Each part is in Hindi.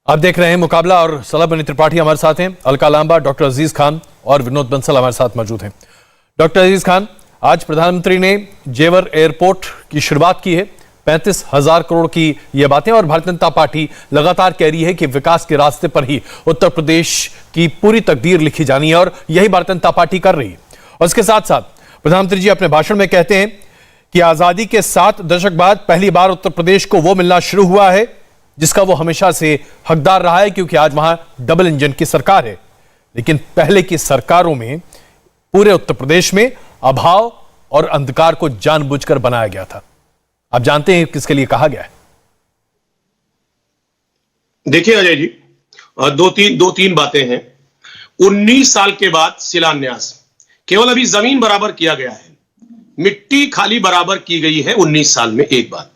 आप देख रहे हैं मुकाबला और सलाह बनी त्रिपाठी हमारे साथ हैं, अलका लांबा, डॉक्टर अजीज खान और विनोद बंसल हमारे साथ मौजूद हैं। डॉक्टर अजीज खान, आज प्रधानमंत्री ने जेवर एयरपोर्ट की शुरुआत की है। 35,000 करोड़ की ये बातें, और भारतीय जनता पार्टी लगातार कह रही है कि विकास के रास्ते पर ही उत्तर प्रदेश की पूरी तकदीर लिखी जानी है, और यही भारतीय जनता पार्टी कर रही है। और इसके साथ साथ प्रधानमंत्री जी अपने भाषण में कहते हैं कि आजादी के 7 दशक बाद पहली बार उत्तर प्रदेश को वो मिलना शुरू हुआ है जिसका वो हमेशा से हकदार रहा है, क्योंकि आज वहां डबल इंजन की सरकार है। लेकिन पहले की सरकारों में पूरे उत्तर प्रदेश में अभाव और अंधकार को जानबूझकर बनाया गया था। आप जानते हैं किसके लिए कहा गया है? देखिए अजय जी, दो तीन बातें हैं। 19 साल के बाद शिलान्यास केवल अभी जमीन बराबर किया गया है, मिट्टी खाली बराबर की गई है 19 साल में एक बार।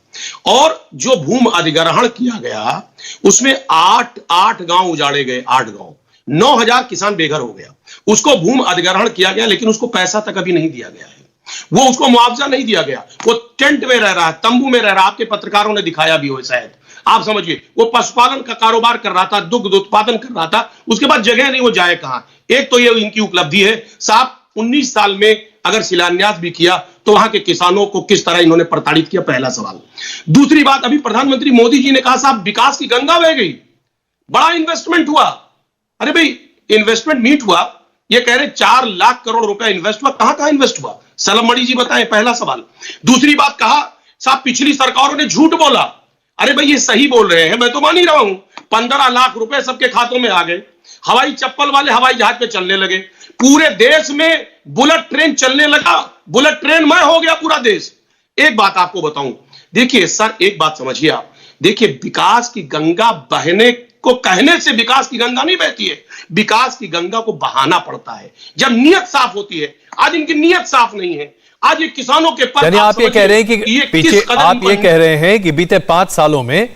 और जो भूमि अधिग्रहण किया गया उसमें 8 गांव उजाड़े गए, 8 गांव, 9,000 किसान बेघर हो गया। उसको भूमि अधिग्रहण किया गया, लेकिन उसको पैसा तक अभी नहीं दिया गया है। वो उसको मुआवजा नहीं दिया गया। वो टेंट में रह रहा है, तंबू में रह रहा है। आपके पत्रकारों ने दिखाया भी हो, शायद आप समझिए। वो पशुपालन का कारोबार कर रहा था, दुग्ध उत्पादन कर रहा था, उसके बाद जगह नहीं, वो जाए कहां। एक तो ये इनकी उपलब्धि है साहब। 19 साल में अगर शिलान्यास भी किया तो वहां के किसानों को किस तरह इन्होंने प्रताड़ित किया, पहला सवाल। दूसरी बात, अभी प्रधानमंत्री मोदी जी ने कहा साहब विकास की गंगा बह गई, बड़ा इन्वेस्टमेंट हुआ। अरे भाई, इन्वेस्टमेंट मीट हुआ, ये कह रहे 4 लाख करोड़ रुपया इन्वेस्ट हुआ। कहां इन्वेस्ट हुआ, सलम जी बताएं, पहला सवाल। दूसरी बात, कहा साहब पिछली सरकारों ने झूठ बोला। अरे भाई, ये सही बोल रहे हैं, मैं तो मान ही रहा हूं। 15 लाख रुपए सबके खातों में आ गए। हवाई चप्पल वाले हवाई जहाज पे चलने लगे। पूरे देश में बुलेट ट्रेन चलने लगा, बुलेट ट्रेन में हो गया पूरा देश। एक बात आपको बताऊं, देखिए सर, एक बात समझिए आप। देखिए, विकास की गंगा बहने को कहने से विकास की गंगा नहीं बहती है। विकास की गंगा को बहाना पड़ता है जब नीयत साफ होती है। आज इनकी नीयत साफ नहीं है। आज ये किसानों के पास, यानी आप ये कह रहे हैं कि पीछे, आप ये कह रहे हैं कि बीते 5 सालों में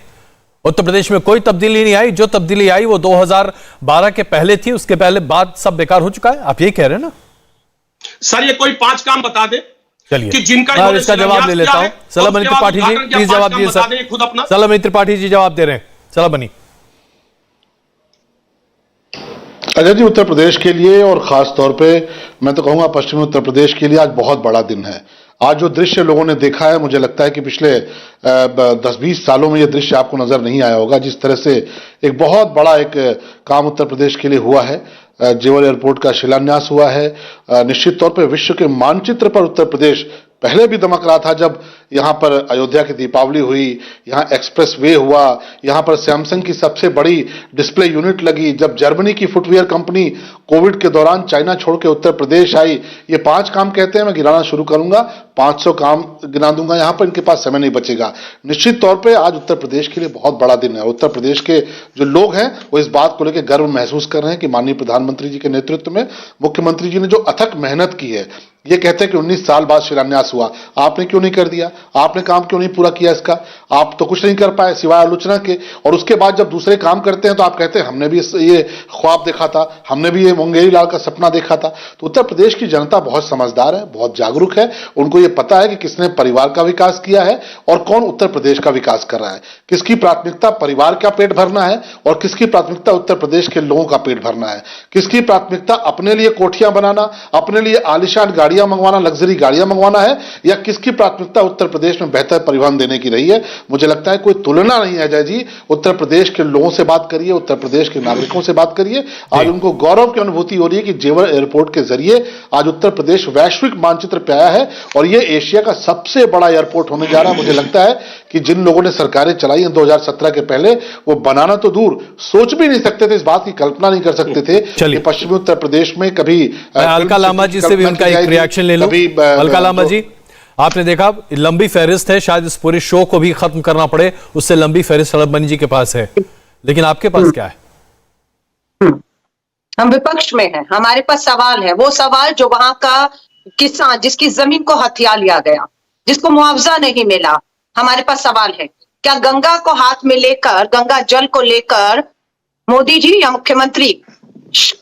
उत्तर प्रदेश में कोई तब्दीली नहीं आई। जो तब्दीली आई वो 2012 के पहले थी, उसके पहले बाद सब बेकार हो चुका है। आप ये कह रहे हैं ना सर? ये कोई 5 काम बता दे चलिए कि जिनका इसका जवाब ले लेता हूं। सलाम बनी त्रिपाठी जी प्लीज जवाब दिए सर। खुद अपना सलाम बनी त्रिपाठी जी जवाब दे रहे हैं। सलाम बनी। अजय जी, उत्तर प्रदेश के लिए और खास तौर पे मैं तो कहूंगा पश्चिमी उत्तर प्रदेश के लिए आज बहुत बड़ा दिन है। आज जो दृश्य लोगों ने देखा है, मुझे लगता है कि पिछले 10-20 सालों में यह दृश्य आपको नजर नहीं आया होगा। जिस तरह से एक बहुत बड़ा एक काम उत्तर प्रदेश के लिए हुआ है, जेवर एयरपोर्ट का शिलान्यास हुआ है। निश्चित तौर पर विश्व के मानचित्र पर उत्तर प्रदेश पहले भी दमक रहा था। जब यहाँ पर अयोध्या की दीपावली हुई, यहाँ एक्सप्रेस वे हुआ, यहाँ पर सैमसंग की सबसे बड़ी डिस्प्ले यूनिट लगी, जब जर्मनी की फुटवियर कंपनी कोविड के दौरान चाइना छोड़ के उत्तर प्रदेश आई। ये 5 काम कहते हैं, मैं गिनाना शुरू करूंगा, 500 काम गिना दूंगा। यहाँ पर इनके पास समय नहीं बचेगा। निश्चित तौर पर आज उत्तर प्रदेश के लिए बहुत बड़ा दिन है। उत्तर प्रदेश के जो लोग हैं वो इस बात को लेकर गर्व महसूस कर रहे हैं कि माननीय प्रधानमंत्री जी के नेतृत्व में मुख्यमंत्री जी ने जो अथक मेहनत की है। ये कहते हैं कि 19 साल बाद शिलान्यास हुआ, आपने क्यों नहीं कर दिया, आपने काम क्यों नहीं पूरा किया इसका? आप तो कुछ नहीं कर पाए सिवाय आलोचना के। और उसके बाद जब दूसरे काम करते हैं तो आप कहते हैं हमने भी ये ख्वाब देखा था, हमने भी ये मुंगेरी लाल का सपना देखा था। तो उत्तर प्रदेश की जनता बहुत समझदार है, बहुत जागरूक है। उनको ये पता है कि किसने परिवार का विकास किया है और कौन उत्तर प्रदेश का विकास कर रहा है। किसकी प्राथमिकता परिवार का पेट भरना है और किसकी प्राथमिकता उत्तर प्रदेश के लोगों का पेट भरना है। किसकी प्राथमिकता अपने लिए कोठियां बनाना, अपने लिए आलिशान गाड़ियां मंगवाना, लग्जरी गाड़ियां मंगवाना है, या किसकी प्राथमिकता उत्तर प्रदेश में बेहतर परिवहन देने की रही है। मुझे लगता है कोई तुलना नहीं है अजय जी। उत्तर प्रदेश के लोगों से बात करिए, उत्तर प्रदेश के नागरिकों से बात करिए। आज उनको गौरव की अनुभूति हो रही है कि जेवर एयरपोर्ट के जरिए आज उत्तर प्रदेश वैश्विक मानचित्र पे आया है और यह एशिया का सबसे बड़ा एयरपोर्ट होने जा रहा है। मुझे लगता है कि जिन लोगों ने सरकारें चलाई हैं 2017 के पहले, वो बनाना तो दूर, सोच भी नहीं सकते थे, इस बात की कल्पना नहीं कर सकते थे कि पश्चिमी उत्तर प्रदेश में कभी। अलका लांबा जी से भी उनका एक रिएक्शन ले लो। अलका लांबा जी, आपने देखा लंबी फहरिस्त है, शायद इस पूरे शो को भी खत्म करना पड़े, उससे लंबी फहरिस्त सलम बनी जी के पास है, लेकिन आपके पास क्या है? हम विपक्ष में हैं, हमारे पास सवाल है। वो सवाल जो वहां का किसान जिसकी जमीन को हथिया लिया गया, जिसको मुआवजा नहीं मिला, हमारे पास सवाल है। क्या गंगा को हाथ में लेकर, गंगा जल को लेकर मोदी जी या मुख्यमंत्री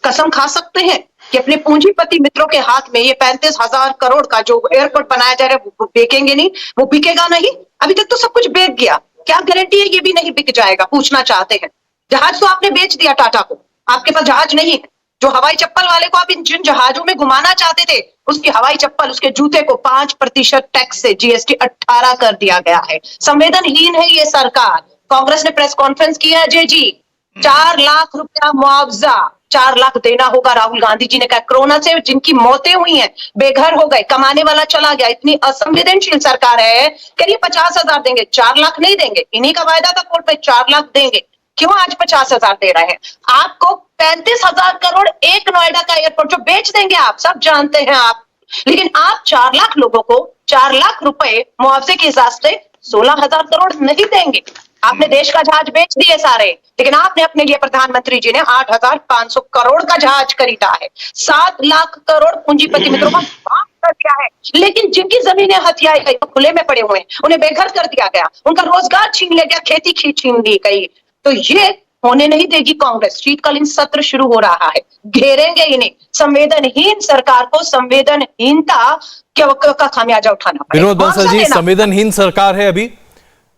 कसम खा सकते हैं कि अपने पूंजीपति मित्रों के हाथ में ये 35,000 करोड़ का जो एयरपोर्ट बनाया जा रहा है वो बेचेंगे नहीं, वो बिकेगा नहीं? अभी तक तो सब कुछ बिक गया, क्या गारंटी है ये भी नहीं बिक जाएगा? पूछना चाहते हैं। जहाज तो आपने बेच दिया टाटा को, आपके पास जहाज नहीं है। जो हवाई चप्पल वाले को आप इन जिन जहाजों में घुमाना चाहते थे, उसकी हवाई चप्पल, उसके जूते को 5% टैक्स से जीएसटी 18 कर दिया गया है। संवेदनहीन है ये सरकार। कांग्रेस ने प्रेस कॉन्फ्रेंस किया, अजय जी, 4 लाख रुपया मुआवजा, 4 लाख देना होगा। राहुल गांधी जी ने कहा कोरोना से जिनकी मौतें हुई हैं, बेघर हो गए, कमाने वाला चला गया, इतनी असंवेदनशील सरकार है। करिए 50,000 देंगे, 4 लाख नहीं देंगे। इन्हीं का वायदा था कोर्ट पे, 4 लाख देंगे। क्यों आज 50,000 दे रहे हैं? आपको 35,000 करोड़ एक नोएडा का एयरपोर्ट जो बेच देंगे, आप सब जानते हैं आप। लेकिन आप 4 लाख लोगों को 4 लाख रुपए मुआवजे के हिसाब से 16,000 करोड़ नहीं देंगे। आपने देश का जहाज बेच दिए सारे, लेकिन आपने अपने लिए, प्रधानमंत्री जी ने 8,500 करोड़ का जहाज खरीदा है, 7 लाख करोड़ पूंजीपति मित्रों का माफ कर दिया है। लेकिन जिनकी जमीनें हथियाई गई, खुले में पड़े हुए हैं, उन्हें बेघर कर दिया गया, उनका रोजगार छीन लिया गया, खेती छीन ली गई। तो ये होने नहीं देगी कांग्रेस। शीतकालीन सत्र शुरू हो रहा है, घेरेंगे इन्हें। संवेदनहीन सरकार को संवेदनहीनता का खामियाजा उठाना पड़ेगा। विनोद बंसल जी, संवेदनहीन सरकार है अभी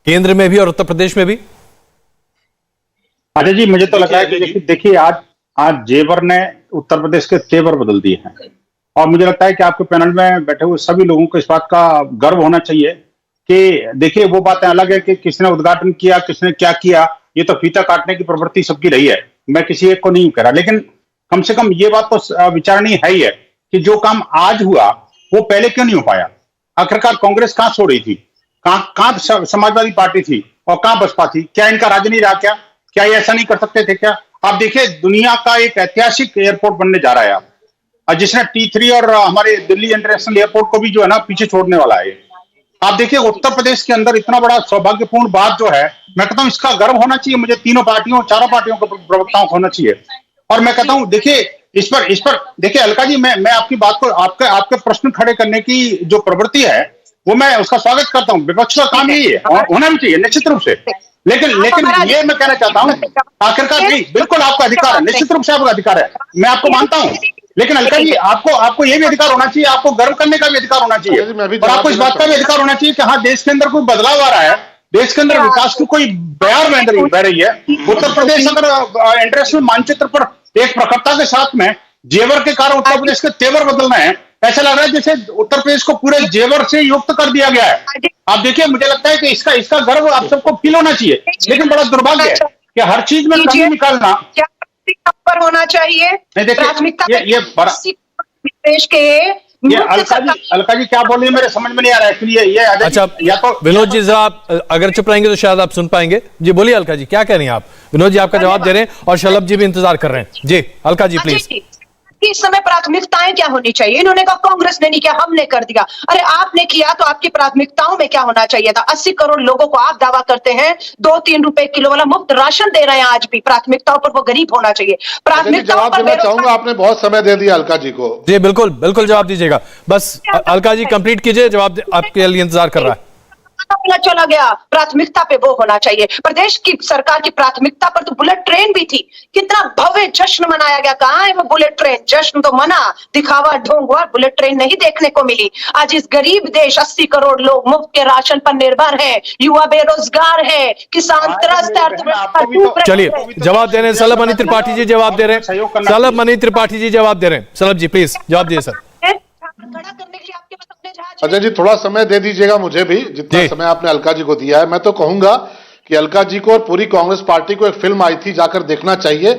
केंद्र में भी और उत्तर प्रदेश में भी। अजय जी, मुझे तो लग रहा है कि देखिए आज जेवर ने उत्तर प्रदेश के तेवर बदल दिए हैं। और मुझे लगता है कि आपके पैनल में बैठे हुए सभी लोगों को इस बात का गर्व होना चाहिए कि देखिए, वो बातें अलग है कि किसने उद्घाटन किया, किसने क्या किया, ये तो फीता काटने की प्रवृत्ति सबकी रही है। मैं किसी एक को नहीं कह रहा, लेकिन कम से कम ये बात तो विचारणीय है ही है कि जो काम आज हुआ वो पहले क्यों नहीं हो पाया। आखिरकार कांग्रेस कहां सो रही थी, कहां समाजवादी पार्टी थी और कहां बसपा थी? क्या इनका राज नहीं रहा? क्या ये ऐसा नहीं कर सकते थे क्या? आप देखिए, दुनिया का एक ऐतिहासिक एयरपोर्ट बनने जा रहा है अब, जिसने T3 और हमारे दिल्ली इंटरनेशनल एयरपोर्ट को भी जो है ना पीछे छोड़ने वाला है। आप देखिए, उत्तर प्रदेश के अंदर इतना बड़ा सौभाग्यपूर्ण बात जो है, मैं कहता हूं इसका गर्व होना चाहिए मुझे। चारों पार्टियों को, प्रवक्ताओं को होना चाहिए। और मैं कहता हूं देखिए, इस पर देखिए अलका जी, मैं आपकी बात को, आपके प्रश्न खड़े करने की जो प्रवृत्ति है वो मैं उसका स्वागत करता हूं। विपक्ष का काम यही है, होना भी चाहिए निश्चित रूप से। लेकिन ये मैं कहना चाहता हूं, आखिरकार नहीं, बिल्कुल आपका अधिकार है, निश्चित रूप से आपका अधिकार है, मैं आपको मानता हूं। लेकिन अलका जी, आपको ये भी अधिकार होना चाहिए, आपको गर्व करने का भी अधिकार होना चाहिए, और आपको इस बात का भी अधिकार होना चाहिए कि हाँ, देश के अंदर कोई बदलाव आ रहा है, देश के अंदर विकास की कोई बयार बह रही है। उत्तर प्रदेश अगर इंटरनेशनल मानचित्र पर एक प्रखरता के साथ में जेवर के कारण उत्तर प्रदेश के तेवर बदल रहे हैं, ऐसा लग रहा है जैसे उत्तर प्रदेश को पूरे जेवर से युक्त कर दिया गया है। आप देखिए, मुझे लगता है कि इसका गर्व आप सबको फील होना चाहिए। लेकिन बड़ा दुर्भाग्य है कि हर चीज में कमी निकालना पर होना चाहिए। प्राथमिकता ये देश के अलका जी क्या बोल रही है, मेरे समझ में नहीं आ रहा है। ये अच्छा, या तो विनोद जी जरा आप अगर चुप रहेंगे तो शायद आप सुन पाएंगे। जी बोलिए अलका जी, क्या कह रही हैं आप? विनोद जी आपका जवाब दे रहे हैं और शलभ जी भी इंतजार कर रहे हैं। जी अलका जी प्लीज। इस समय प्राथमिकताएं क्या होनी चाहिए? इन्होंने कहा कांग्रेस ने नहीं किया, हमने कर दिया। अरे आपने किया तो आपकी प्राथमिकताओं में क्या होना चाहिए था? 80 करोड़ लोगों को आप दावा करते हैं 2-3 रुपए किलो वाला मुफ्त राशन दे रहे हैं, आज भी प्राथमिकताओं पर वो गरीब होना चाहिए। प्राथमिकताओं पर देना चाहूंगा, आपने बहुत समय दे दिया अलका जी को। जी बिल्कुल बिल्कुल जवाब दीजिएगा। बस अलका जी कंप्लीट कीजिए, जवाब आपके लिए इंतजार कर रहा है। चला गया, प्राथमिकता पे वो होना चाहिए। प्रदेश की सरकार की प्राथमिकता पर तो बुलेट ट्रेन भी थी, कितना भव्य जश्न मनाया गया। कहां है वो बुलेट ट्रेन? जश्न तो मना, दिखावा ढोंग हुआ, बुलेट ट्रेन नहीं देखने को मिली। आज इस गरीब देश 80 करोड़ लोग मुफ्त के राशन पर निर्भर है, युवा बेरोजगार है, किसान त्रस्त है। चलिए जवाब दे रहे हैं सलभ मनी त्रिपाठी जी, जवाब दे रहे हैं सलभ मनी त्रिपाठी जी, जवाब दे रहे हैं। सलभ जी प्लीज जवाब दिए सर। खड़ा करने के लिए आपके पास अपने जहाज अजय जी, थोड़ा समय दे दीजिएगा मुझे भी, जितना समय आपने अलका जी को दिया है। मैं तो कहूंगा कि अलका जी को और पूरी कांग्रेस पार्टी को एक फिल्म आई थी, जाकर देखना चाहिए,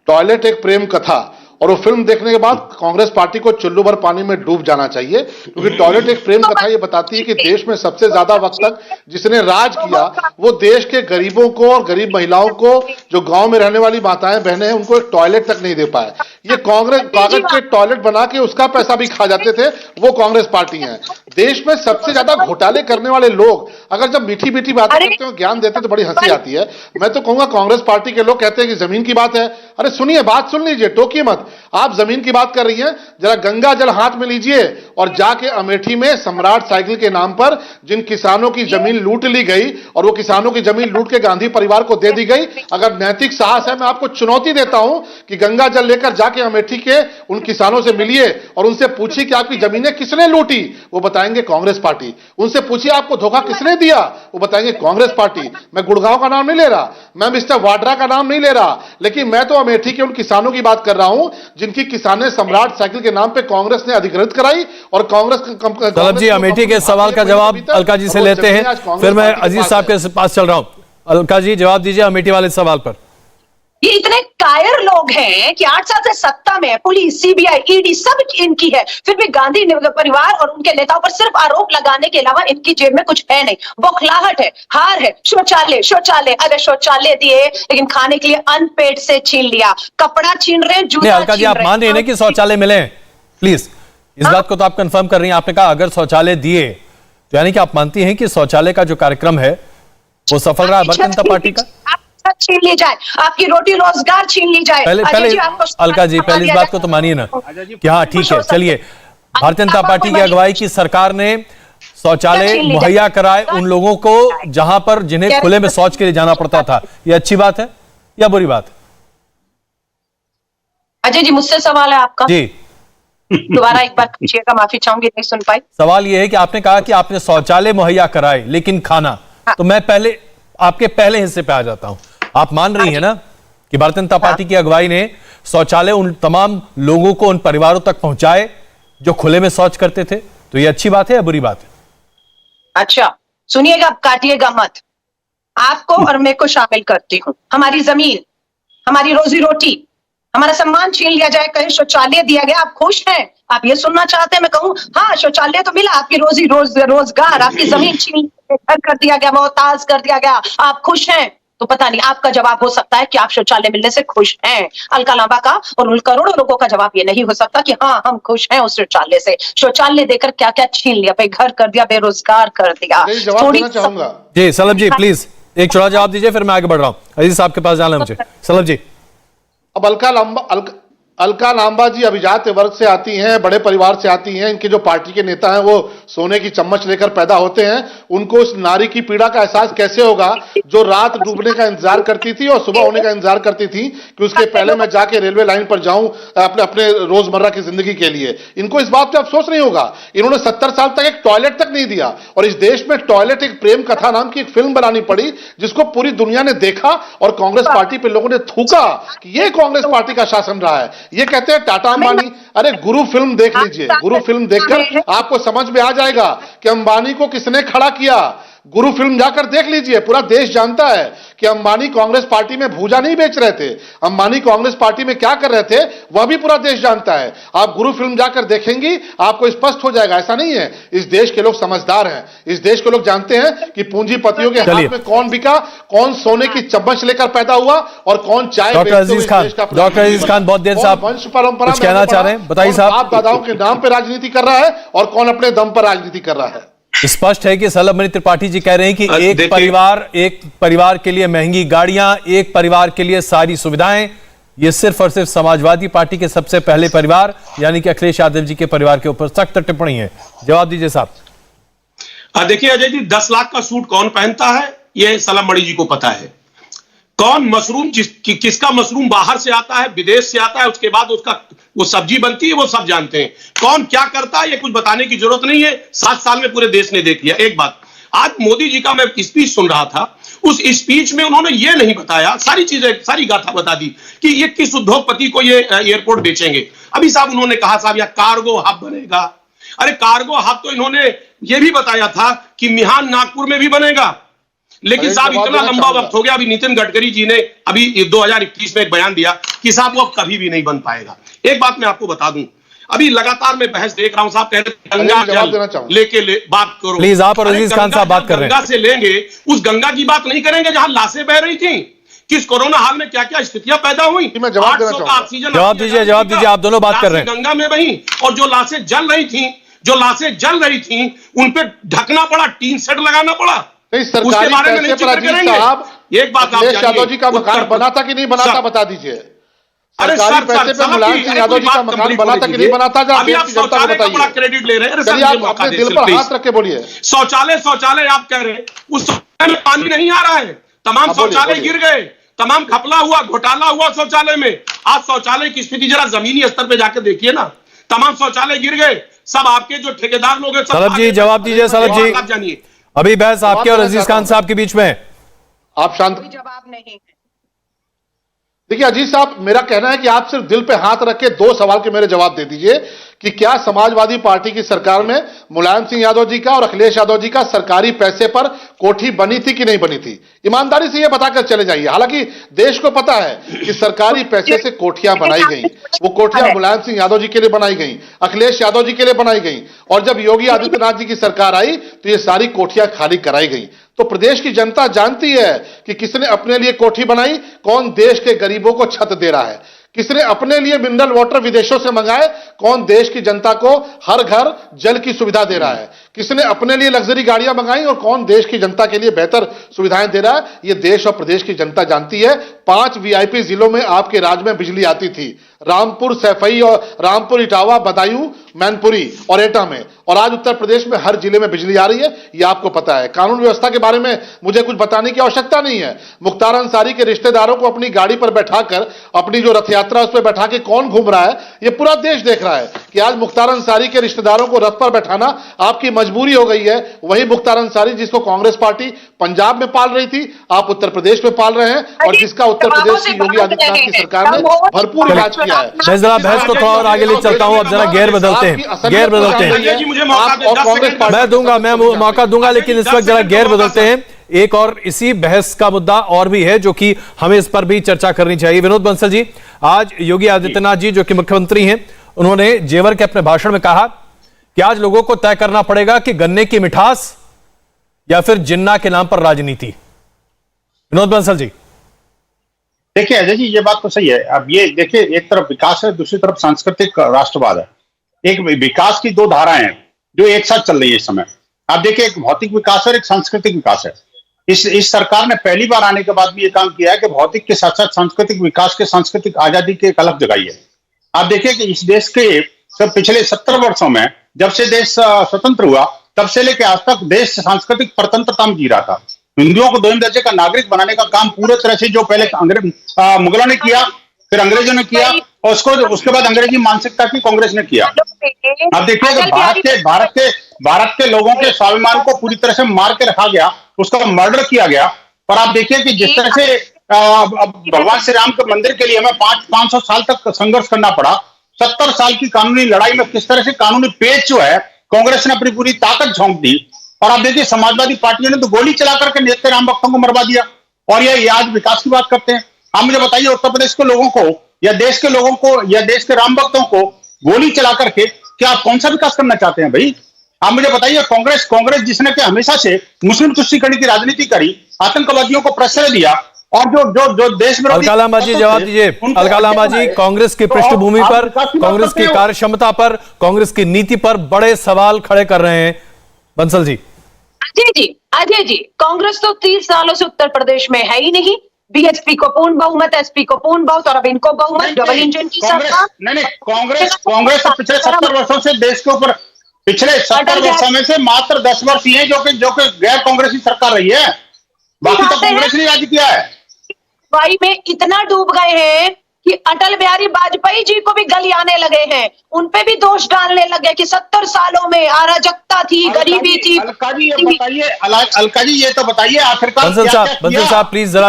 टॉयलेट एक प्रेम कथा। और वो फिल्म देखने के बाद कांग्रेस पार्टी को चुल्लू भर पानी में डूब जाना चाहिए, क्योंकि टॉयलेट एक प्रेम कथा ये बताती है कि देश में सबसे ज्यादा वक्त तक जिसने राज किया वो देश के गरीबों को और गरीब महिलाओं को, जो गांव में रहने वाली माताएं बहनें हैं, उनको एक टॉयलेट तक नहीं दे पाए। ये कांग्रेस कागज के टॉयलेट बना के उसका पैसा भी खा जाते थे, वो कांग्रेस पार्टी है। देश में सबसे ज्यादा घोटाले करने वाले लोग अगर जब मीठी मीठी बातें करते हो, ज्ञान देते हैं, तो बड़ी हंसी आती है। मैं तो कहूंगा कांग्रेस पार्टी के लोग कहते हैं कि जमीन की बात है, अरे सुनिए, बात सुन लीजिए, टोकिए मत। आप जमीन की बात कर रही हैं, जरा गंगा जल हाथ में लीजिए और जाके अमेठी में सम्राट साइकिल के नाम पर जिन किसानों की जमीन लूट ली गई और वो किसानों की जमीन लूट के गांधी परिवार को दे दी गई, अगर नैतिक साहस है, मैं आपको चुनौती देता हूं कि गंगा जल लेकर जाके अमेठी के उन किसानों से मिलिए और उनसे पूछिए कि आपकी जमीनें किसने लूटी, वो बताएंगे कांग्रेस पार्टी। उनसे पूछिए आपको धोखा किसने दिया, वो बताएंगे कांग्रेस पार्टी। मैं गुड़गांव का नाम नहीं ले रहा, मैं मिस्टर वाड्रा का नाम नहीं ले रहा, लेकिन मैं तो अमेठी के उन किसानों की बात कर रहा हूं जिनकी किसाने सम्राट साइकिल के नाम पे कांग्रेस ने अधिकृत कराई और कांग्रेस तलब जी, अमेठी के सवाल का जवाब अलका जी से लेते हैं, फिर मैं अजीज साहब के पास चल रहा हूं। अलका जी, जवाब दीजिए अमेठी वाले सवाल पर। ये इतने कायर लोग हैं कि 8 साल से सत्ता में पुलिस, सीबीआई, ईडी सब इनकी है, फिर भी गांधी परिवार और उनके नेताओं पर सिर्फ आरोप लगाने के अलावा इनकी जेब में कुछ है नहीं। बौखलाहट है, हार है। शौचालय शौचालय अरे शौचालय दिए लेकिन खाने के लिए अन्न पेट से छीन लिया, कपड़ा छीन रहे, जूता अलका जी, आप मान रहे हैं कि शौचालय मिले? प्लीज इस बात को तो आप कंफर्म कर रही हैं। आपने कहा अगर शौचालय दिए तो यानी कि आप मानती हैं कि शौचालय का जो कार्यक्रम है वो सफल रहा भारतीय जनता पार्टी का? छीन ली जाए, आपकी रोटी रोजगार छीन ली जाए। पहले अलका जी, पहले इस बात को तो मानिए ना कि हाँ ठीक है, चलिए भारतीय जनता पार्टी की अगुवाई की सरकार ने शौचालय मुहैया कराए उन लोगों को जहां पर जिन्हें खुले में शौच के लिए जाना पड़ता था। ये अच्छी बात है या बुरी बात है? अजय जी, मुझसे सवाल है आपका जी, दोबारा एक बार पूछिएगा, माफी चाहूंगी नहीं सुन पाई। सवाल यह है कि आपने कहा कि आपने शौचालय मुहैया कराए लेकिन खाना, तो मैं पहले आपके पहले हिस्से पे आ जाता हूं। आप मान रही है ना कि भारतीय जनता पार्टी की अगुवाई ने शौचालय उन तमाम लोगों को, उन परिवारों तक पहुंचाए जो खुले में शौच करते थे, तो ये अच्छी बात है या बुरी बात है? अच्छा सुनिएगा, काटिएगा मत, आपको और मैं को शामिल करती हूँ। हमारी जमीन, हमारी रोजी रोटी, हमारा सम्मान छीन लिया जाए, कहीं शौचालय दिया गया, आप खुश हैं? आप ये सुनना चाहते हैं? मैं कहूँ हाँ शौचालय तो मिला, आपकी रोजगार, आपकी जमीन छीन घर कर दिया गया, मोहताज कर दिया गया, आप खुश हैं? तो पता नहीं, आपका जवाब हो सकता है कि आप शौचालय मिलने से खुश हैं। अलका लांबा का और उन करोड़ों लोगों का जवाब ये नहीं हो सकता कि हाँ हम खुश हैं उस शौचालय से। शौचालय देकर क्या क्या छीन लिया, भाई घर कर दिया, बेरोजगार कर दिया। थोड़ी चाहूंगा जी सलभ जी, प्लीज एक छोटा जवाब दीजिए, फिर मैं आगे बढ़ रहा हूं। अजीज साहब के पास जाना है मुझे। सलभ जी, अब अलका लांबा जी अभिजात वर्ग से आती हैं, बड़े परिवार से आती हैं। इनके जो पार्टी के नेता हैं वो सोने की चम्मच लेकर पैदा होते हैं। उनको उस नारी की पीड़ा का एहसास कैसे होगा जो रात डूबने का इंतजार करती थी और सुबह होने का इंतजार करती थी कि उसके पहले मैं जाके रेलवे लाइन पर जाऊं अपने रोजमर्रा की जिंदगी के लिए। इनको इस बात पे अफसोस नहीं होगा। इन्होंने 70 साल तक एक टॉयलेट तक नहीं दिया और इस देश में टॉयलेट एक प्रेम कथा नाम की एक फिल्म बनानी पड़ी जिसको पूरी दुनिया ने देखा और कांग्रेस पार्टी पे लोगों ने थूका कि ये कांग्रेस पार्टी का शासन रहा है। ये कहते हैं टाटा अंबानी। अरे गुरु फिल्म देख लीजिए, गुरु फिल्म देखकर आपको समझ में आ जाएगा कि अंबानी को किसने खड़ा किया। गुरु फिल्म जाकर देख लीजिए, पूरा देश जानता है कि अंबानी कांग्रेस पार्टी में भूजा नहीं बेच रहे थे। अंबानी कांग्रेस पार्टी में क्या कर रहे थे वह भी पूरा देश जानता है। आप गुरु फिल्म जाकर देखेंगी आपको स्पष्ट हो जाएगा। ऐसा नहीं है, इस देश के लोग समझदार हैं, इस देश के लोग जानते हैं कि पूंजीपतियों के हाथ में कौन बिका, कौन सोने की चम्मच लेकर पैदा हुआ और कौन चाय। डॉक्टर अजीज खान बहुत देर से आप वंश परंपरा कुछ कहना चाह रहे हैं, बताइए साहब। बाप दादाओं के नाम पर राजनीति कर रहा है और कौन अपने दम पर राजनीति कर रहा है। स्पष्ट है कि सलभ मणि त्रिपाठी जी कह रहे हैं कि एक परिवार के लिए महंगी गाड़ियां, एक परिवार के लिए सारी सुविधाएं, ये सिर्फ और सिर्फ समाजवादी पार्टी के सबसे पहले परिवार यानी कि अखिलेश यादव जी के परिवार के ऊपर सख्त टिप्पणी है। जवाब दीजिए साहब। देखिए अजय जी, 10 लाख का सूट कौन पहनता है यह सलभ मणि जी को पता है। कौन मशरूम किसका मशरूम बाहर से आता है, विदेश से आता है, उसके बाद उसका वो सब्जी बनती है, वो सब जानते हैं। कौन क्या करता है ये कुछ बताने की जरूरत नहीं है, 7 साल में पूरे देश ने देख लिया। एक बात, आज मोदी जी का मैं स्पीच सुन रहा था, उस स्पीच में उन्होंने ये नहीं बताया, सारी चीजें सारी गाथा बता दी कि ये किस उद्योगपति को ये एयरपोर्ट बेचेंगे। अभी साहब उन्होंने कहा साहब यह कार्गो हब बनेगा। अरे कार्गो हब तो इन्होंने ये भी बताया था कि मिहान नागपुर में भी बनेगा, लेकिन साहब इतना लंबा वक्त हो गया। अभी नितिन गडकरी जी ने अभी 2021 में एक बयान दिया कि साहब वो अब कभी भी नहीं बन पाएगा। एक बात मैं आपको बता दूं, अभी लगातार मैं बहस देख रहा हूं साहब, कह रहे गंगा जल लेके बात करो प्लीज। आप और अजीज खान साहब बात कर रहे हैं। गंगा से लेंगे, उस गंगा की बात नहीं करेंगे जहां लाशें बह रही थी। किस कोरोना हाल में क्या क्या स्थितियां पैदा हुई। 800 का ऑक्सीजन। जवाब दीजिए, आप दोनों बात कर रहे हैं। गंगा में वही, और जो लाशें जल रही थी उन पे ढकना पड़ा, टीन सेट लगाना पड़ा। नहीं, सरकारी पैसे पर अजीज साहब, एक बात अखिलेश यादव जी का मकान बना था कि नहीं बना था बता दीजिए। अरे सरकारी सर, पैसे पे सर, मुलायम सिंह यादव जी का मकान बना था कि नहीं बना था, अभी आप शौचालय का बड़ा क्रेडिट ले रहे हैं। चलिए आप अपने दिल पर हाथ रख के बोलिए। शौचालय आप कह रहे हैं, उस शौचालय में पानी नहीं आ रहा है, तमाम शौचालय गिर गए, तमाम घपला हुआ, घोटाला हुआ शौचालय में। आज शौचालय की स्थिति जरा जमीनी स्तर पे जाकर देखिए ना, तमाम शौचालय गिर गए। सब आपके जो ठेकेदार लोग हैं, सलभ जी जवाब दीजिए। सलभ जी, आप जानिए, अभी बहस आपके और अजीज खान साहब के बीच में है। आप शांत। जवाब नहीं है। देखिए अजीज साहब, मेरा कहना है कि आप सिर्फ दिल पे हाथ रख के 2 सवाल के मेरे जवाब दे दीजिए कि क्या समाजवादी पार्टी की सरकार में मुलायम सिंह यादव जी का और अखिलेश यादव जी का सरकारी पैसे पर कोठी बनी थी कि नहीं बनी थी? ईमानदारी से यह बताकर चले जाइए। हालांकि देश को पता है कि सरकारी पैसे से कोठियां बनाई गई, वो कोठियां मुलायम सिंह यादव जी के लिए बनाई गई, अखिलेश यादव जी के लिए बनाई गई, और जब योगी आदित्यनाथ जी की सरकार आई तो ये सारी कोठियां खाली कराई गई। तो प्रदेश की जनता जानती है कि किसने अपने लिए कोठी बनाई, कौन देश के गरीबों को छत दे रहा है, किसने अपने लिए मिनरल वाटर विदेशों से मंगाए, कौन देश की जनता को हर घर जल की सुविधा दे रहा है, किसने अपने लिए लग्जरी गाड़ियां मंगाई और कौन देश की जनता के लिए बेहतर सुविधाएं दे रहा है। यह देश और प्रदेश की जनता जानती है। 5 वीआईपी जिलों में आपके राज्य में बिजली आती थी, रामपुर, सैफई और रामपुर, इटावा, बदायूं, मैनपुरी और एटा में, और आज उत्तर प्रदेश में हर जिले में बिजली आ रही है। यह आपको पता है। कानून व्यवस्था के बारे में मुझे कुछ बताने की आवश्यकता नहीं है। मुख्तार अंसारी के रिश्तेदारों को अपनी गाड़ी पर बैठाकर, अपनी जो रथ यात्रा उस पर बैठा के कौन घूम रहा है, यह पूरा देश देख रहा है कि आज मुख्तार अंसारी के रिश्तेदारों को रथ पर बैठाना आपकी मजबूरी हो गई है। वही मुख्तार अंसारी जिसको कांग्रेस पार्टी पंजाब में पाल रही थी, आप उत्तर प्रदेश में पाल रहे हैं, और जिसका उत्तर प्रदेश की योगी आदित्यनाथ की सरकार ने भरपूर इलाज किया है। मैं जरा बहस को थोड़ा और आगे ले चलता हूं। अब जरा गेयर बदलते हैं, गेयर बदलते हैं। मैं दूंगा, मैं मौका दूंगा, लेकिन इस वक्त जरा गेयर बदलते हैं। एक और इसी बहस का मुद्दा और भी है जो कि हमें इस पर भी चर्चा करनी चाहिए। विनोद बंसल जी, आज योगी आदित्यनाथ जी जो कि मुख्यमंत्री हैं, उन्होंने जेवर के अपने भाषण में कहा कि आज लोगों को तय करना पड़ेगा कि गन्ने की मिठास या फिर जिन्ना के नाम पर राजनीति। विनोद बंसल जी, देखिए अजय जी, ये बात तो सही है। अब ये देखिए, एक तरफ विकास है, दूसरी तरफ सांस्कृतिक राष्ट्रवाद है। एक विकास की 2 धाराएं हैं जो एक साथ चल रही है इस समय। आप देखिए, एक भौतिक विकास है और एक सांस्कृतिक विकास है। इस सरकार ने पहली बार आने के बाद भी ये काम किया है कि भौतिक के साथ साथ सांस्कृतिक विकास के, सांस्कृतिक आजादी की एक अलग जगाई है। आप देखिए कि इस देश के सब पिछले 70 वर्षों में, जब से देश स्वतंत्र हुआ, तब से लेकर आज तक देश सांस्कृतिक परतंत्रता में जी रहा था। हिंदुओं को 2वीं दर्जे का नागरिक बनाने का काम पूरे तरह से जो पहले मुगलों ने किया, फिर अंग्रेजों ने किया, और उसके बाद अंग्रेजी मानसिकता की कांग्रेस ने किया। अब देखिए कि भारत के लोगों के स्वाभिमान को पूरी तरह से मार के रखा गया, उसका मर्डर किया गया। और आप देखिए कि जिस तरह से भगवान श्री राम के मंदिर के लिए हमें 500 साल तक संघर्ष करना पड़ा। 70 साल की कानूनी लड़ाई में किस तरह से कानूनी पेच जो है कांग्रेस ने अपनी पूरी ताकत झोंक दी। और आप देखिए, समाजवादी पार्टियों ने तो गोली चला करके नित्य राम भक्तों को मरवा दिया, और ये आज विकास की बात करते हैं। आप मुझे बताइए, उत्तर प्रदेश के लोगों को या देश के लोगों को या देश के राम भक्तों को गोली चला करके क्या आप कौन सा विकास करना चाहते हैं भाई? आप मुझे बताइए, कांग्रेस जिसने कि हमेशा से मुस्लिम तुष्टीकरण की राजनीति करी, आतंकवादियों को प्रश्रय दिया, और जो देश में अलका लांबा जी जवाब दीजिए। अलका लांबा जी, कांग्रेस की पृष्ठभूमि पर, कांग्रेस की कार्यक्षमता पर, कांग्रेस की नीति पर बड़े सवाल खड़े कर रहे हैं बंसल जी। अजय जी, कांग्रेस तो 30 सालों से उत्तर प्रदेश में है ही नहीं। बीएसपी को पूर्ण बहुमत, एसपी को पूर्ण बहुमत, और अब इनको बहुमत, डबल इंजन की सरकार। नहीं, कांग्रेस तो पिछले 70 वर्षों से देश के ऊपर, पिछले 70 वर्षों में से मात्र 10 वर्ष ही है जो कि गैर कांग्रेसी सरकार रही है। बाकी तो कांग्रेस ने राज किया है। वाई में इतना डूब गए हैं कि अटल बिहारी वाजपेयी जी को भी गली आने लगे हैं। उन पे भी दोष डालने लगे कि 70 सालों में अराजकता थी, गरीबी थी। अलका जी, ये बताइए, अलका जी ये तो बताइए आखिरकार बंसल साहब प्लीज जरा,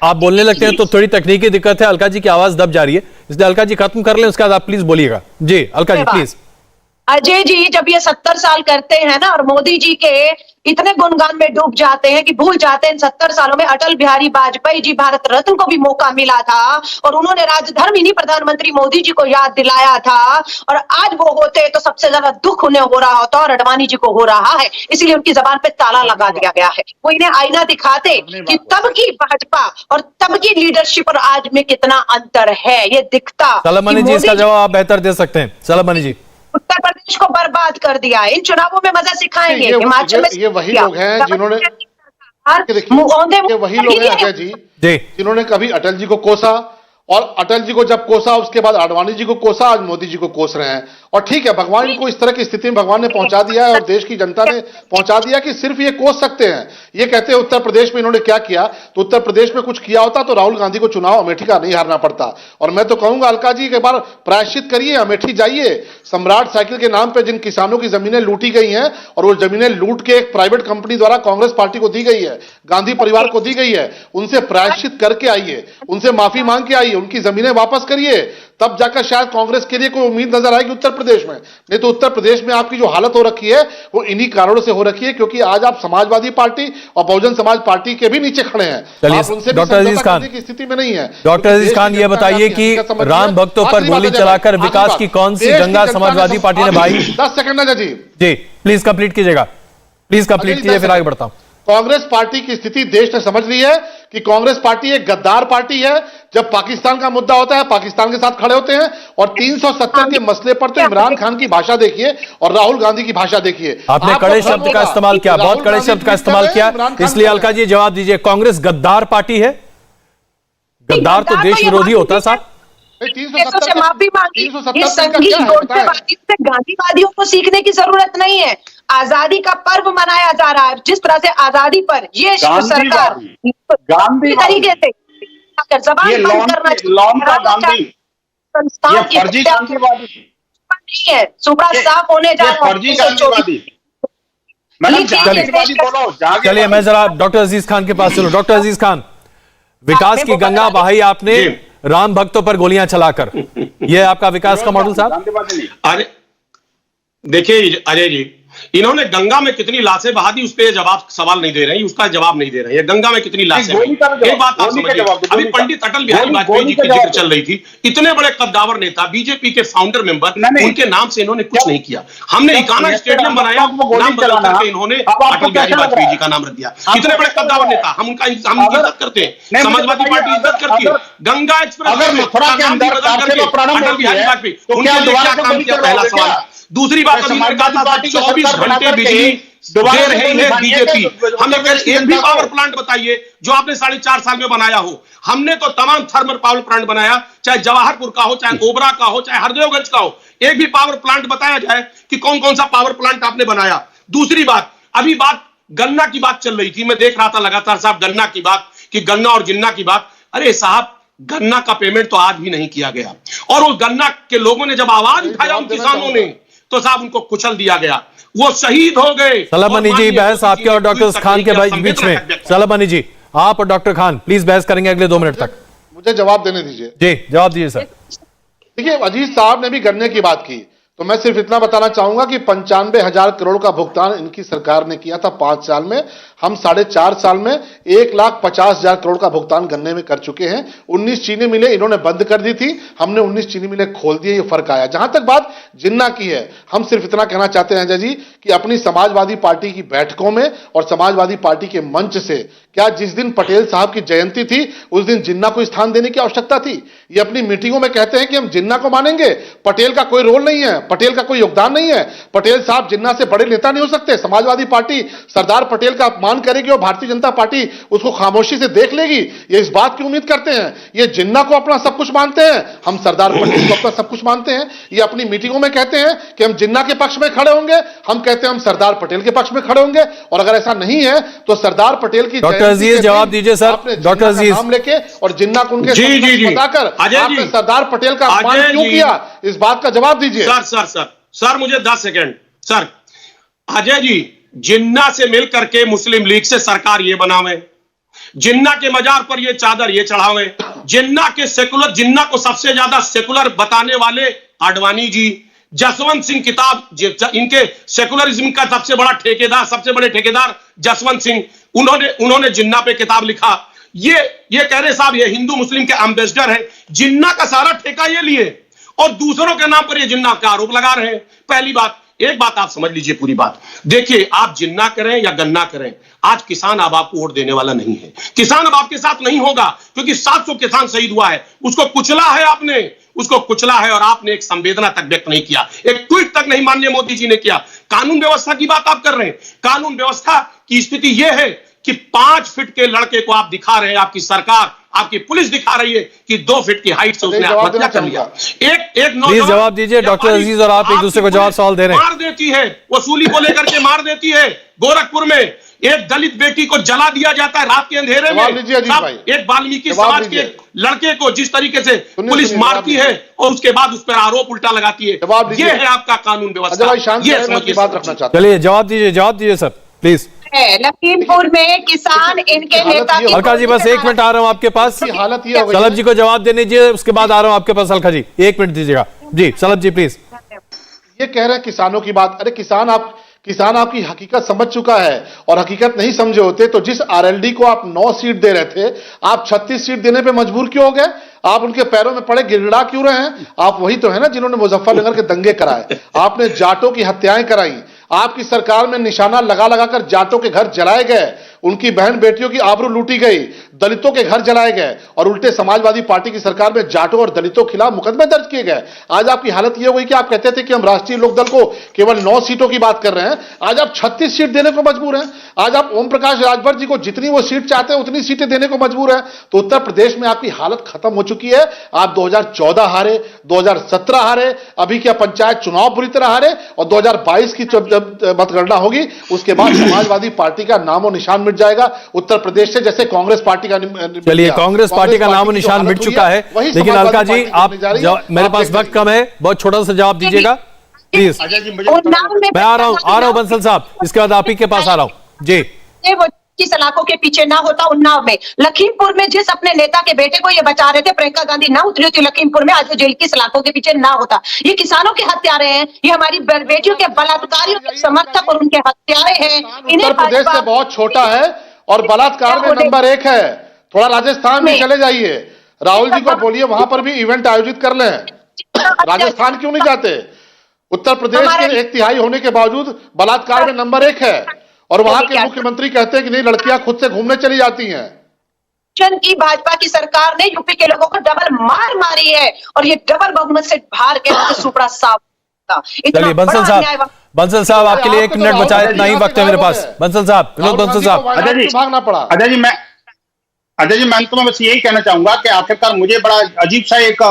आप बोलने लगते हैं तो थोड़ी तकनीकी दिक्कत है। अलका जी की आवाज दब जा रही है, इसलिए अलका जी खत्म कर लें, उसके बाद आप प्लीज बोलिएगा। जी अलका जी प्लीज। अजय जी, जब ये 70 साल करते हैं ना, और मोदी जी के इतने गुणगान में डूब जाते हैं कि भूल जाते हैं 70 सालों में अटल बिहारी वाजपेयी जी भारत रत्न को भी मौका मिला था, और उन्होंने राजधर्म इन्हीं प्रधानमंत्री मोदी जी को याद दिलाया था। और आज वो होते तो सबसे ज्यादा दुख उन्हें हो रहा होता, और अडवाणी जी को हो रहा है, इसलिए उनकी जबान पे ताला लगा दिया गया है। वो इन्हें आईना दिखाते कि तब की भाजपा और तब की लीडरशिप और आज में कितना अंतर है, ये दिखता। सलमनी जी, इसका जवाब आप बेहतर दे सकते हैं। सलमनी जी, उत्तर प्रदेश को बर्बाद कर दिया। इन चुनावों में मजा सिखाएंगे। हिमाचल में ये वही लोग हैं जिन्होंने, ये वही लोग हैं अजय जी जिन्होंने कभी अटल जी को कोसा और अटल जी को जब कोसा, उसके बाद आडवाणी जी को कोसा, आज मोदी जी को कोस रहे हैं। और ठीक है, भगवान इनको इस तरह की स्थिति में भगवान ने पहुंचा दिया है और देश की जनता ने पहुंचा दिया कि सिर्फ ये कोस सकते हैं। ये कहते हैं उत्तर प्रदेश में इन्होंने क्या किया, तो उत्तर प्रदेश में कुछ किया होता तो राहुल गांधी को चुनाव अमेठी का नहीं हारना पड़ता। और मैं तो कहूंगा अलका जी, एक बार प्रायश्चित करिए, अमेठी जाइए। सम्राट साइकिल के नाम पर जिन किसानों की जमीनें लूटी गई हैं और वो जमीनें लूट के एक प्राइवेट कंपनी द्वारा कांग्रेस पार्टी को दी गई है, गांधी परिवार को दी गई है, उनसे प्रायश्चित करके आइए, उनसे माफी मांग के आइए, उनकी जमीनें वापस करिए, तब जाकर शायद कांग्रेस के लिए कोई उम्मीद नजर आएगी उत्तर प्रदेश में। नहीं तो उत्तर प्रदेश में आपकी जो हालत हो रखी है वो इन्हीं कारणों से हो रखी है, क्योंकि आज आप समाजवादी पार्टी और बहुजन समाज पार्टी के भी नीचे खड़े हैं। आप उनसे डॉक्टर अजीज खान की स्थिति में नहीं है। डॉक्टर अजीज खान, ये बताइए कि राम भक्तों पर गोली चलाकर विकास की कौन सी गंगा समाजवादी पार्टी ने भाई? 10 सेकंड ना जी, प्लीज कंप्लीट कीजिएगा, प्लीज कंप्लीट कीजिए, फिर आगे बढ़ता हूं। कांग्रेस पार्टी की स्थिति देश ने समझ ली है कि कांग्रेस पार्टी एक गद्दार पार्टी है। जब पाकिस्तान का मुद्दा होता है पाकिस्तान के साथ खड़े होते हैं, और 370 के मसले पर तो इमरान खान की भाषा देखिए और राहुल गांधी की भाषा देखिए। आपने कड़े शब्द का इस्तेमाल किया, बहुत कड़े शब्द का इस्तेमाल किया, इसलिए अलका जी जवाब दीजिए, कांग्रेस गद्दार पार्टी है? गद्दार तो देश विरोधी होता है साहब। 370 से माफी मांगी, ये संघी गांधीवादियों को सीखने की जरूरत नहीं है। आजादी का पर्व मनाया जा रहा है, जिस तरह से आजादी पर ये सरकार गांधी तरीके से जबान बंद करना चाहिए। संस्थान की नहीं है, सुबह साफ होने जा रहा है। चलिए मैं जरा डॉक्टर अजीज खान के पास चलूं। डॉक्टर अजीज खान, विकास की गंगा बहाई आपने राम भक्तों पर गोलियां चलाकर, यह आपका विकास का मॉडल साहब? अरे देखिए अजय जी, इन्होंने गंगा में कितनी लाशें बहा दी उस पर जवाब सवाल नहीं दे रहे हैं, उसका जवाब नहीं दे रहे हैं। गंगा में कितनी लाशें, एक बात आप समझिए, अभी पंडित अटल बिहारी वाजपेयी जी की जिक्र चल रही थी, इतने बड़े कद्दावर नेता, बीजेपी के फाउंडर मेंबर, उनके नाम से इन्होंने कुछ नहीं किया। हमने इकाना स्टेडियम बनाया, नाम बदल करके इन्होंने अटल बिहारी वाजपेयी जी का नाम रख दिया। इतने बड़े कद्दावर नेता, हम उनका इज्जत करते हैं, समाजवादी पार्टी इज्जत करती है। गंगा एक्सप्रेस अटल बिहारी वाजपेयी, उनके लिए क्या काम किया, पहला सवाल। दूसरी बात, अभी 24 घंटे बिजली दे रही है बीजेपी। हमें एक भी पावर प्लांट बताइए जो आपने 4.5 साल में बनाया हो। हमने तो तमाम थर्मल पावर प्लांट बनाया, चाहे जवाहरपुर का हो, चाहे ओबरा का हो, चाहे हरदेवगंज का हो। एक भी पावर प्लांट बताया जाए कि कौन कौन सा पावर प्लांट आपने बनाया। दूसरी बात, अभी बात गन्ना की बात चल रही थी, मैं देख रहा था लगातार साहब गन्ना की बात, कि गन्ना और जिन्ना की बात। अरे साहब, गन्ना का पेमेंट तो आज भी नहीं किया गया, और वो गन्ना के लोगों ने जब आवाज उठाया उन किसानों ने, तो साहब उनको कुचल दिया गया, वो शहीद हो गए। सलामनी जी, बहस आपके और डॉक्टर खान के बीच में। सलामनी जी, आप और डॉक्टर खान प्लीज बहस करेंगे अगले 2 मिनट तक। मुझे जवाब देने दीजिए। जी जवाब दीजिए सर। देखिए, अजीज साहब ने भी गन्ने की बात की, तो मैं सिर्फ इतना बताना चाहूंगा कि 95,000 करोड़ का भुगतान इनकी सरकार ने किया था 5 साल में। हम 4.5 साल में 1,50,000 करोड़ का भुगतान गन्ने में कर चुके हैं। 19 चीनी मिलें इन्होंने बंद कर दी थी, हमने 19 चीनी मिलें खोल दिए, ये फर्क आया। जहां तक बात जिन्ना की है, हम सिर्फ इतना कहना चाहते हैं अजय जी कि अपनी समाजवादी पार्टी की बैठकों में और समाजवादी पार्टी के मंच से, क्या जिस दिन पटेल साहब की जयंती थी उस दिन जिन्ना को स्थान देने की आवश्यकता थी? ये अपनी मीटिंगों में कहते हैं कि हम जिन्ना को मानेंगे, पटेल का कोई रोल नहीं है, पटेल का कोई योगदान नहीं है, पटेल साहब जिन्ना से बड़े नेता नहीं हो सकते। समाजवादी पार्टी सरदार पटेल का अपमान करेगी और भारतीय जनता पार्टी उसको खामोशी से देख लेगी, ये इस बात की उम्मीद करते हैं। ये जिन्ना को अपना सब कुछ मानते हैं, हम सरदार पटेल को अपना सब कुछ मानते हैं। ये अपनी मीटिंगों में कहते हैं कि हम जिन्ना के पक्ष में खड़े होंगे, हम कहते हैं हम सरदार पटेल के पक्ष में खड़े होंगे। और अगर ऐसा नहीं है तो सरदार पटेल की डॉक्टर अजीज जवाब दीजिए सर। डॉक्टर अजीज नाम लेके और जिन्ना को उनके बताकर आपने सरदार पटेल का अपमान क्यों किया, इस बात का जवाब दीजिए। सर मुझे 10 सेकंड। सर अजय जी, जिन्ना से मिल करके मुस्लिम लीग से सरकार ये बनावे, जिन्ना के मजार पर ये चादर ये चढ़ावे, जिन्ना को सबसे ज्यादा सेकुलर बताने वाले आडवाणी जी, जसवंत सिंह किताब, इनके सेकुलरिज्म का सबसे बड़े ठेकेदार जसवंत सिंह, उन्होंने जिन्ना पे किताब लिखा। ये कह रहे साहब ये हिंदू मुस्लिम के एम्बेसडर है, जिन्ना का सारा ठेका ये लिए और दूसरों के नाम पर ये जिन्ना का आरोप लगा रहे हैं। पहली बात, एक बात आप समझ लीजिए पूरी बात। देखिए, आप जिन्ना करें या गन्ना करें, आज किसान अब आपको वोट देने वाला नहीं है। किसान अब आपके साथ नहीं होगा, क्योंकि 700 किसान शहीद हुआ है, उसको कुचला है और आपने एक संवेदना तक व्यक्त नहीं किया, एक ट्वीट तक नहीं माननीय मोदी जी ने किया। कानून व्यवस्था की बात आप कर रहे हैं, कानून व्यवस्था की स्थिति यह है कि 5 फीट के लड़के को आप दिखा रहे हैं, आपकी सरकार आपकी पुलिस दिखा रही है कि 2 फीट की हाइट से उसने आत्महत्या कर लिया। एक प्लीज जवाब दीजिए डॉक्टर अजीज, और आप एक दूसरे को जवाब सवाल दे रहे हैं। मार देती है, वसूली को लेकर के मार देती है। गोरखपुर में एक दलित बेटी को जला दिया जाता है रात के अंधेरे में। एक वाल्मीकि समाज के लड़के को जिस तरीके से पुलिस मारती है और उसके बाद उस पर आरोप उल्टा लगाती है, ये है आपका कानून व्यवस्था। ये समझिए। चलिए जवाब दीजिए सर प्लीज। लखीमपुर में किसान इनके नेता की अलका जी बस 1 मिनट आ रहा हूं आपके पास। हालत ये हो गई सलभ जी को जवाब दे दीजिए, उसके बाद आ रहा हूं आपके पास। अलका जी 1 मिनट दीजिएगा जी। सलभ जी प्लीज। ये कह रहे हैं किसानों की बात। अरे किसान आपकी हकीकत समझ चुका है, और हकीकत नहीं समझे होते तो जिस आरएलडी को आप 9 सीट दे रहे थे, आप 36 सीट देने पे मजबूर क्यों हो गए? आप उनके पैरों में पड़े गिड़गिड़ा क्यों रहे हैं? आप वही तो है ना जिन्होंने मुजफ्फरनगर के दंगे कराए, आपने जाटों की हत्याएं कराई, आपकी सरकार में निशाना लगा लगा कर जाटों के घर जलाए गए, उनकी बहन बेटियों की आबरू लूटी गई, दलितों के घर जलाए गए, और उल्टे समाजवादी पार्टी की सरकार में जाटों और दलितों के खिलाफ मुकदमे दर्ज किए गए। आज आपकी हालत यह हो गई कि आप कहते थे कि हम राष्ट्रीय लोकदल को केवल 9 सीटों की बात कर रहे हैं, आज आप 36 सीट देने को मजबूर हैं। आज आप ओम प्रकाश राजभर जी को जितनी वो सीट चाहते हैं उतनी सीटें देने को मजबूर है। तो उत्तर प्रदेश में आपकी हालत खत्म हो चुकी है। आप 2014 हारे, 2017 हारे, अभी क्या पंचायत चुनाव बुरी तरह हारे, और 2022 की मतगणना होगी उसके बाद समाजवादी पार्टी का नामो निशान मिट जाएगा उत्तर प्रदेश से, जैसे कांग्रेस पार्टी का। चलिए कांग्रेस पार्टी का नामो निशान मिट चुका है। लेकिन अलका जी आप मेरे पास वक्त कम है, बहुत छोटा सा जवाब दीजिएगा प्लीज। मैं आ रहा हूं बंसल साहब, इसके बाद आप ही के पास आ रहा हूं जी। की सलाखों के पीछे ना होता उन्नाव में, लखीमपुर में जिस अपने नेता के बेटे को ये बचा रहे थे, प्रियंका गांधी ना उतरी होती लखीमपुर में, आज वो जेल की सलाखों के पीछे ना होता। ये किसानों के हत्यारे हैं, ये हमारी बेटियों के बलात्कारियों के समर्थक और उनके हत्यारे हैं। उत्तर प्रदेश से बहुत छोटा है और बलात्कार में नंबर 1 है। थोड़ा राजस्थान में चले जाइए, राहुल जी को बोलिए वहां पर भी इवेंट आयोजित कर लें। राजस्थान क्यों नहीं जाते? उत्तर प्रदेश के 1/3 होने के बावजूद बलात्कार में नंबर 1 है, और वहां के मुख्यमंत्री कहते हैं कि नहीं, लड़कियां खुद से घूमने चली जाती हैं। की भाजपा की सरकार ने यूपी के लोगों को डबल मार मारी है, और ये डबल बहुमत से बाहर के सुपड़ा साफ था। चलिए बंसल साहब आपके लिए 1 मिनट बचा है, इतना ही वक्त है मेरे पास। बंसल साहब, विनोद बंसल साहब। भागना पड़ा। अजय जी मैं तो बस यही कहना चाहूंगा कि आखिरकार मुझे बड़ा अजीब सा एक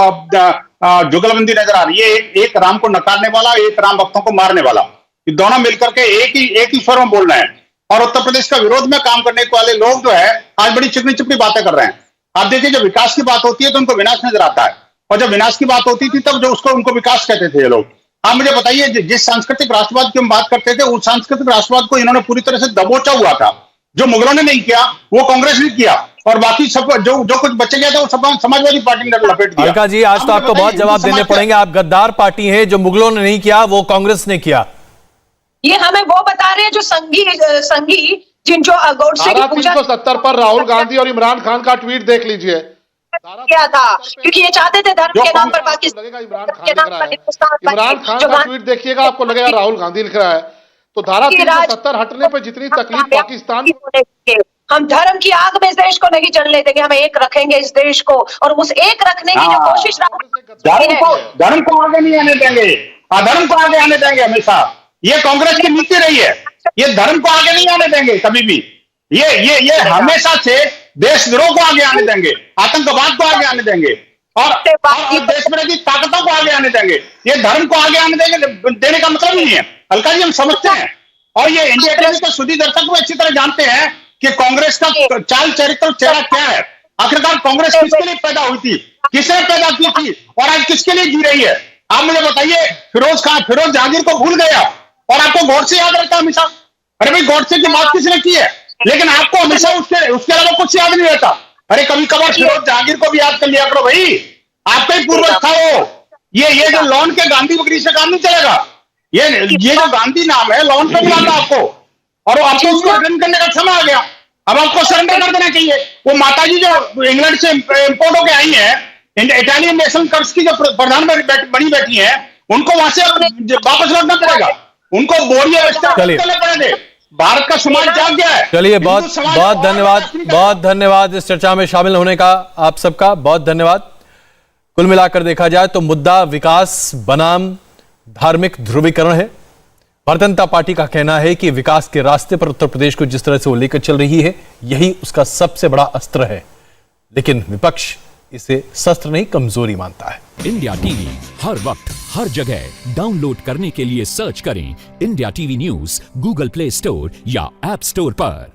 जुगलबंदी नजर आ रही है। एक राम को नकारने वाला, एक राम भक्तों को मारने वाला, दोनों मिलकर के एक ही स्वर में बोल रहे हैं। और उत्तर प्रदेश का विरोध में काम करने वाले लोग जो है आज बड़ी चिकनी चिपनी बातें कर रहे हैं। आप देखिए जब विकास की बात होती है तो उनको विनाश नजर आता है, और जब विनाश की बात होती थी तब जो उसको उनको विकास कहते थे ये लोग। आप मुझे बताइए जिस सांस्कृतिक राष्ट्रवाद की हम बात करते थे, उस सांस्कृतिक राष्ट्रवाद को इन्होंने पूरी तरह से दबोचा हुआ था। जो मुगलों ने नहीं किया वो कांग्रेस ने किया, और बाकी सब जो कुछ बचे गया था वो सब समाजवादी पार्टी ने लपेट दिया। अलका जी आज तो आपको बहुत जवाब देने पड़ेंगे। आप गद्दार पार्टी है, जो मुगलों ने नहीं किया वो कांग्रेस ने किया। ये हमें वो बता रहे हैं जो संघी जिन जो गोडसे की पूजा 370 पर राहुल गांधी और इमरान खान का ट्वीट देख लीजिए क्या था, क्योंकि ये चाहते थे धर्म के नाम पर पाकिस्तान के नाम पर हिंदुस्तान। इमरान खान का ट्वीट देखिएगा, आपको लगेगा राहुल गांधी लिख रहा है। तो धारा 370 हटने पर जितनी तकलीफ पाकिस्तान, हम धर्म की आग में इस देश को नहीं जलने देंगे, हम एक रखेंगे इस देश को, और उस एक रखने की जो कोशिश धर्म को आगे नहीं आने देंगे, अधर्म को आगे आने देंगे हमेशा। ये कांग्रेस की नीति रही है, ये धर्म को आगे नहीं आने देंगे कभी भी। ये हमेशा से देशद्रोह को आगे आने देंगे, आतंकवाद को आगे आने देंगे, और देश में की ताकतों को आगे आने देंगे। ये धर्म को आगे आने देने का मतलब नहीं है। अलका जी हम समझते हैं, और ये इंडिया टीवी के सुधी दर्शक को अच्छी तरह जानते हैं कि कांग्रेस का चाल चरित्र चेहरा क्या है। आखिरकार कांग्रेस किसके लिए पैदा हुई थी, किसने पैदा की थी, और आज किसके लिए जी रही है? आप मुझे बताइए। फिरोज जहांगीर को भूल गया और आपको गौडसे याद रहता है हमेशा। अरे भाई गौडसे की बात किसने की है, लेकिन आपको हमेशा उसके अलावा कुछ याद नहीं रहता। अरे कभी कभार फिरोज जहांगीर को भी याद कर लिया करो भाई, आपका ही पूर्वज था वो। ये जो लॉन के गांधी बकरी से काम नहीं चलेगा। ये जो गांधी नाम है लॉन पे मिला था आपको, और आपको उसको अटेंड करने का समय आ गया। अब आपको सरेंडर कर देना चाहिए। वो माताजी जो इंग्लैंड से इंपोर्ट होकर आई है, इटालियन नेशनल कर्ज की जो प्रधान बनी बैठी है, उनको वहां से वापस लौटना पड़ेगा। उनको बोरिया पड़ेंगे। भारत का समाज जाग गया है। चलिए बहुत धन्यवाद इस चर्चा में शामिल होने का आप सबका, बहुत धन्यवाद। कुल मिलाकर देखा जाए तो मुद्दा विकास बनाम धार्मिक ध्रुवीकरण है। भारतीय जनता पार्टी का कहना है कि विकास के रास्ते पर उत्तर प्रदेश को जिस तरह से वो लेकर चल रही है, यही उसका सबसे बड़ा अस्त्र है। लेकिन विपक्ष इसे शस्त्र नहीं कमजोरी मानता है। इंडिया टीवी हर वक्त हर जगह डाउनलोड करने के लिए सर्च करें India TV news Google play store या ऐप स्टोर पर।